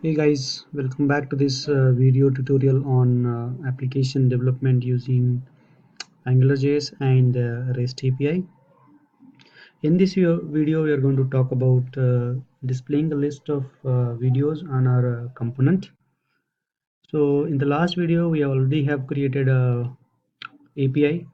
Hey guys, welcome back to this video tutorial on application development using AngularJS and REST API. In this video, we are going to talk about displaying a list of videos on our component. So in the last video, we already have created a API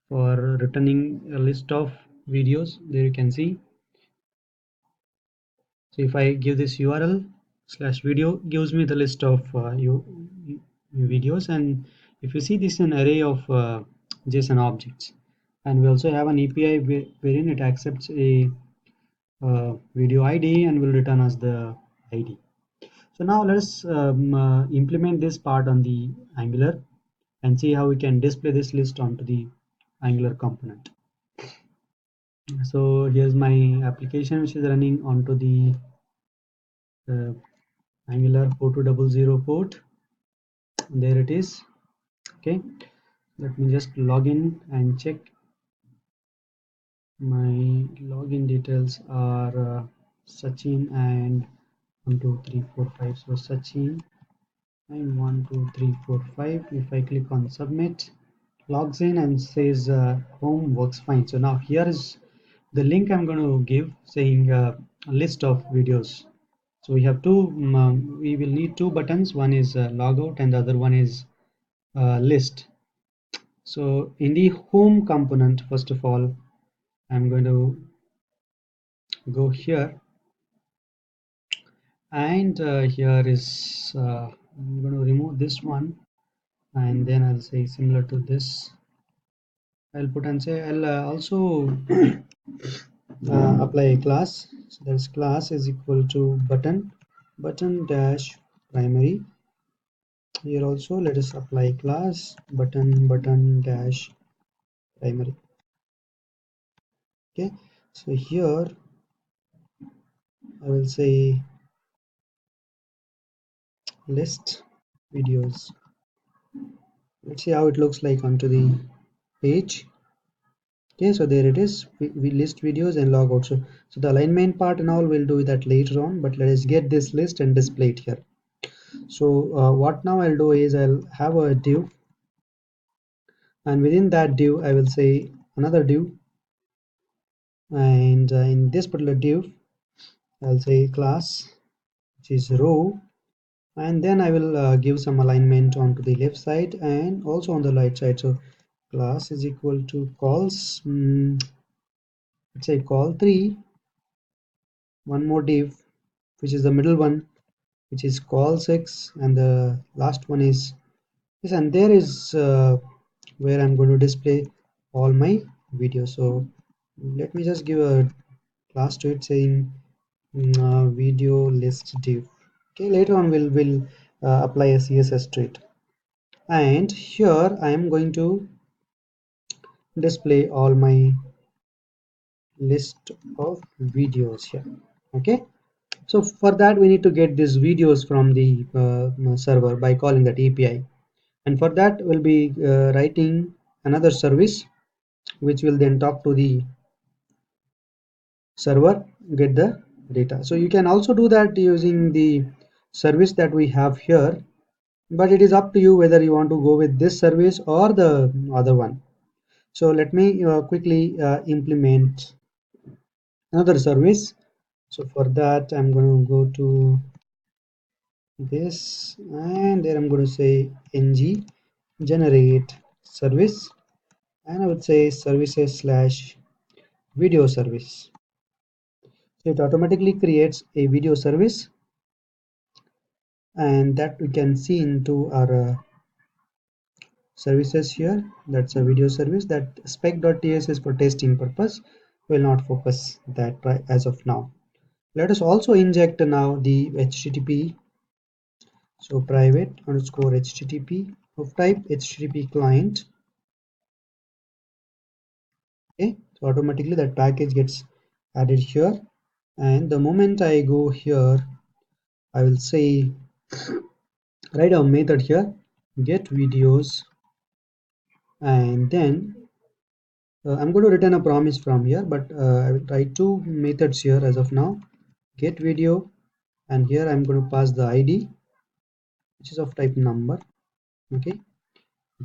for returning a list of videos. There you can see. So if I give this URL slash video, gives me the list of videos, and if you see, this is an array of JSON objects, and we also have an API wherein it accepts a video ID and will return us the ID. So now let's implement this part on the Angular and see how we can display this list onto the Angular component. So here's my application which is running onto the uh, Angular 4200 port. There it is. Okay, let me just log in and check. My login details are Sachin and 12345. So Sachin and 12345. If I click on submit, logs in and says home works fine. So now here is the link I'm going to give saying a list of videos. So we have two, we will need two buttons. One is logout and the other one is list. So in the home component, first of all, I'm going to go here, and here is I'm going to remove this one, and then I'll say similar to this. I'll put and say I'll also apply a class. So this class is equal to button dash primary. Here also let us apply class button dash primary. Okay, so here I will say list videos. Let's see how it looks like onto the page. Okay, so there it is. We list videos and log out. So the alignment part and all, we'll do that later on, but let us get this list and display it here. So what now I'll do is I'll have a div, and within that div I will say another div, and in this particular div I'll say class, which is row, and then I will give some alignment onto the left side and also on the right side. So class is equal to calls, let's say call3, one more div which is the middle one, which is call6, and the last one is this, and there is where I'm going to display all my videos. So let me just give a class to it saying video list div. Okay, later on we'll apply a CSS to it, and here I am going to display all my list of videos here. Okay, so for that we need to get these videos from the server by calling that API, and for that we'll be writing another service which will then talk to the server, get the data. So you can also do that using the service that we have here, but it is up to you whether you want to go with this service or the other one. So let me quickly implement another service. So for that I'm going to go to this, and there I'm going to say ng generate service, and I would say services slash video service. So it automatically creates a video service, and that we can see into our services here. That's a video service. That spec.ts is for testing purpose. Will not focus that as of now. Let us also inject now the HTTP. So private underscore HTTP of type HTTP client. Okay, so automatically that package gets added here, and the moment I go here I will say write a method here, get videos, and then I'm going to return a promise from here, but I will write two methods here as of now, get video and here I'm going to pass the ID, which is of type number. Okay,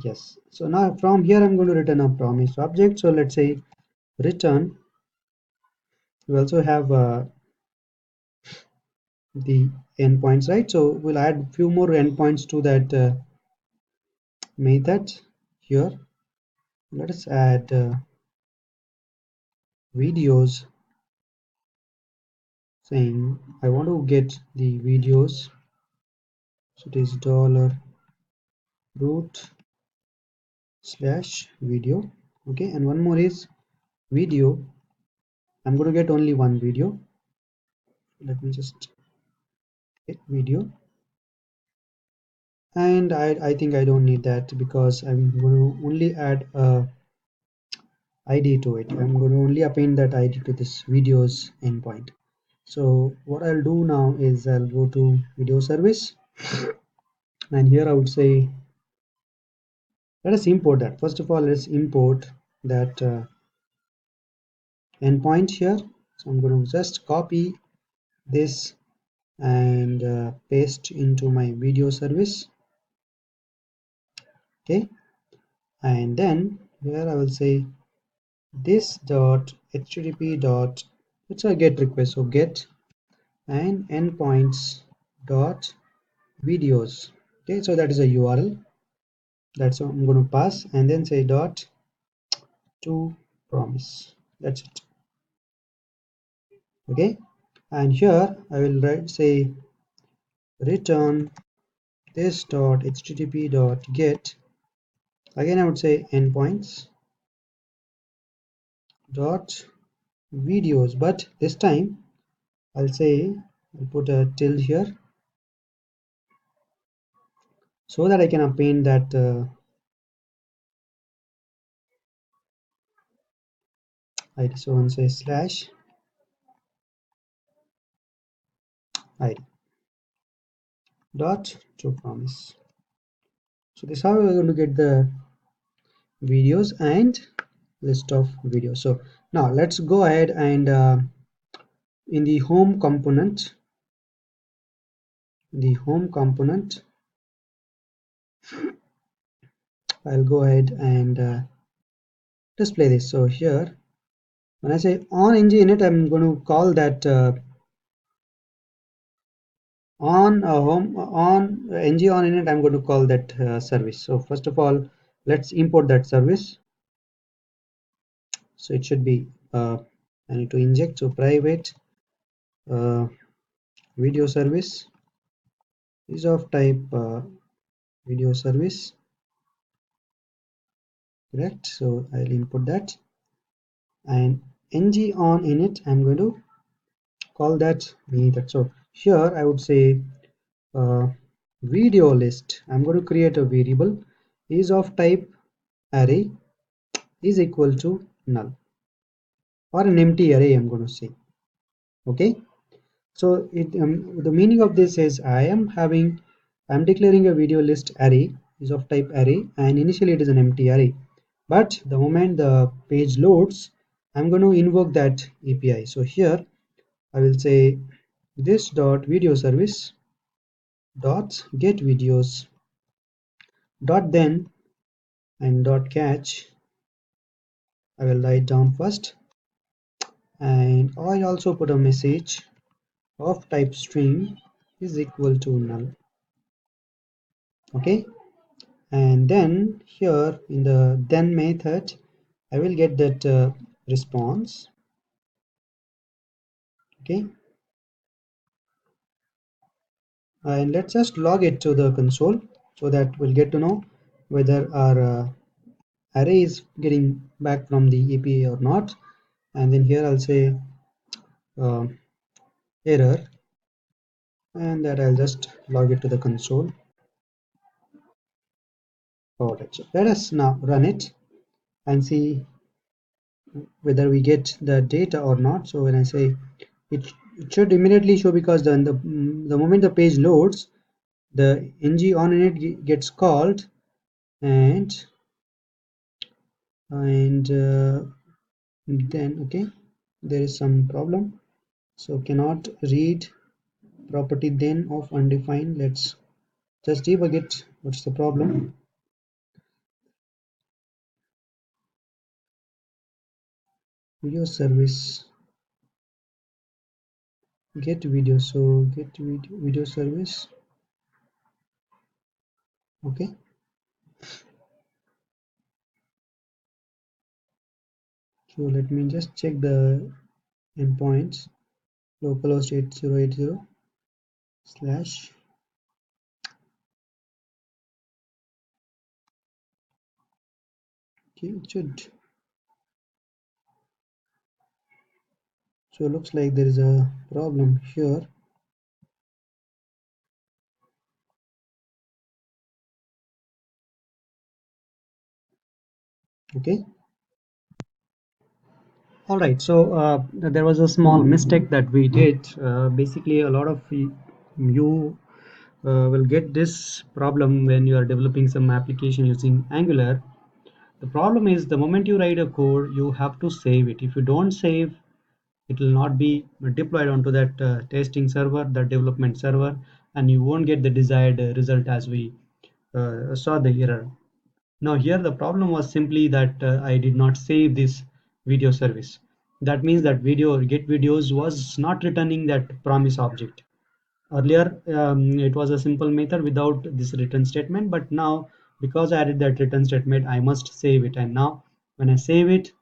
yes. So now from here I'm going to return a promise object. So let's say return. We also have the endpoints, right? So we'll add few more endpoints to that method here. Let us add videos, saying I want to get the videos. So it is dollar root slash video. Okay, and one more is video. I'm going to get only one video. Let me just get video, and I think I don't need that because I'm going to only add a ID to it. I'm going to only append that ID to this videos endpoint. So what I'll do now is I'll go to video service, and here I would say let us import that. First of all, let's import that endpoint here. So I'm going to just copy this and paste into my video service. Okay, and then here I will say this dot http dot, it's a get request, so get and endpoints dot videos. Okay, so that is a URL, that's what I'm going to pass, and then say dot to promise. That's it. Okay, and here I will write say return this dot http dot get, again I would say endpoints dot videos, but this time I'll say I'll put a tilde here so that I can append that ID. So I'll say slash ID dot to promise. So this is how we're going to get the videos and list of videos. So now let's go ahead and in the home component, I'll go ahead and display this. So here when I say on ng init, I'm going to call that on home on ng on init, I'm going to call that service. So first of all, let's import that service. So it should be I need to inject, so private video service is of type video service, correct? So I'll input that, and ng on init, I'm going to call that method. So here I would say video list, I'm going to create a variable is of type array is equal to null, or an empty array I'm going to say. Okay, so the meaning of this is I'm declaring a video list array is of type array, and initially it is an empty array, but the moment the page loads, I'm going to invoke that API. So here I will say this dot video service dot get videos dot then and dot catch. I will write down first, and I also put a message of type string is equal to null. Okay, and then here in the then method I will get that response. Okay, and let's just log it to the console so that we'll get to know whether our array is getting back from the API or not. And then here I'll say uh, error, and that I'll just log it to the console. Alright, so let us now run it and see whether we get the data or not. So when I say it should immediately show, because then the moment the page loads, the ng on init gets called, and then okay, there is some problem, so cannot read property then of undefined. Let's just debug it. What's the problem? Video service get video. So get video service. Okay. So let me just check the endpoints. Localhost 8080 slash. Okay, it should. So looks like there is a problem here. Okay. All right. So there was a small mistake that we did. Basically, a lot of you will get this problem when you are developing some application using Angular. The problem is the moment you write a code, you have to save it. If you don't save, it will not be deployed onto that testing server, the development server, and you won't get the desired result as we saw the error. Now here the problem was simply that I did not save this video service. That means that video get videos was not returning that promise object. Earlier it was a simple method without this return statement, but now because I added that return statement, I must save it. And now when I save it,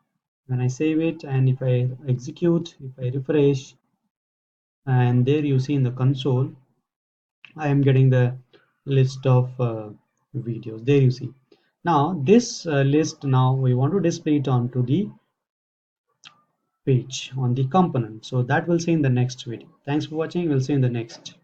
and if I execute, if I refresh, and there you see in the console, I am getting the list of videos. There you see. Now this list, now we want to display it onto the page on the component. So that we'll see in the next video. Thanks for watching. We'll see you in the next.